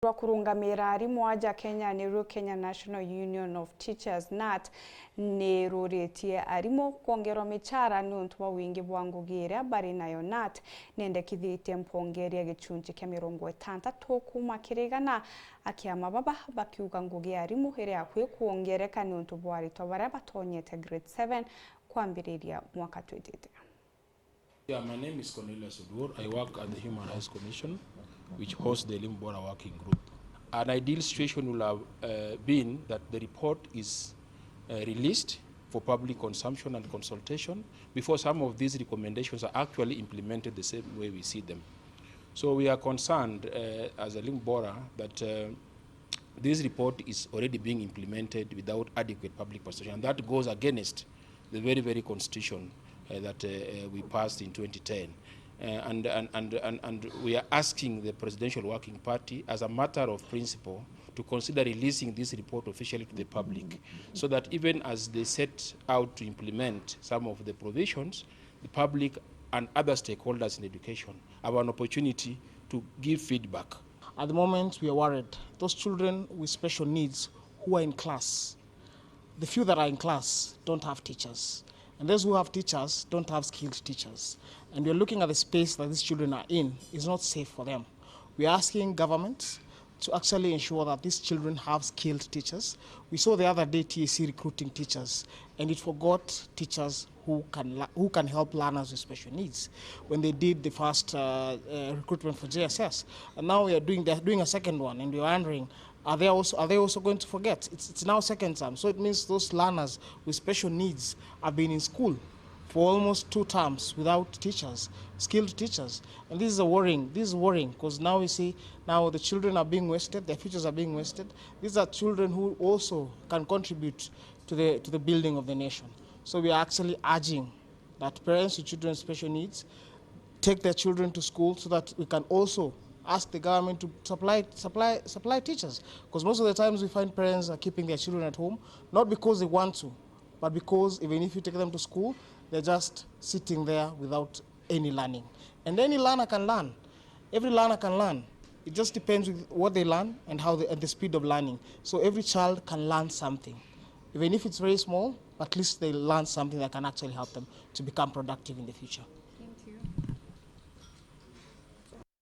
Kurungamira ARIMU aja Kenya niru Kenya National Union of Teachers KNUT ni ruritie ARIMU kuongerwa micara nuntu wa wingi bwa ngugi iria bari nayo KNUT nendekithitie mpongeri ya gicunji kia 60 kuma KURINGANA akiama baba bakiuga ngugi ya ARIMU iria akwi kuongereka nuntu bwa aritwa baria batonyete grade 7 kwambiriria mwaka twitite. Yeah, my name is Cornelius Odur. I work at the Human Rights Commission, which hosts the ARIMU Bora Working Group. An ideal situation will have been that the report is released for public consumption and consultation before some of these recommendations are actually implemented the same way we see them. So we are concerned as ARIMU Bora that this report is already being implemented without adequate public participation, and that goes against the very constitution that we passed in 2010. And we are asking the Presidential Working Party, as a matter of principle, to consider releasing this report officially to the public, so that even as they set out to implement some of the provisions, the public and other stakeholders in education have an opportunity to give feedback. At the moment, we are worried. Those children with special needs who are in class, the few that are in class don't have teachers. And those who have teachers don't have skilled teachers. And we're looking at the space that these children are in is not safe for them. We're asking government to actually ensure that these children have skilled teachers. We saw the other day TAC recruiting teachers, and it forgot teachers who can help learners with special needs when they did the first recruitment for JSS. And now they're doing a second one, and we're wondering, are they also going to forget? It's now second term, so it means those learners with special needs have been in school for almost 2 terms without teachers, skilled teachers. And this is worrying because now we see now the children are being wasted, their futures are being wasted. These are children who also can contribute to the building of the nation. So we are actually urging that parents with children with special needs take their children to school so that we can also ask the government to supply teachers, because most of the times we find parents are keeping their children at home, not because they want to, but because even if you take them to school, they're just sitting there without any learning. And any learner can learn. Every learner can learn. It just depends with what they learn and how the speed of learning. So every child can learn something. Even if it's very small, at least they learn something that can actually help them to become productive in the future.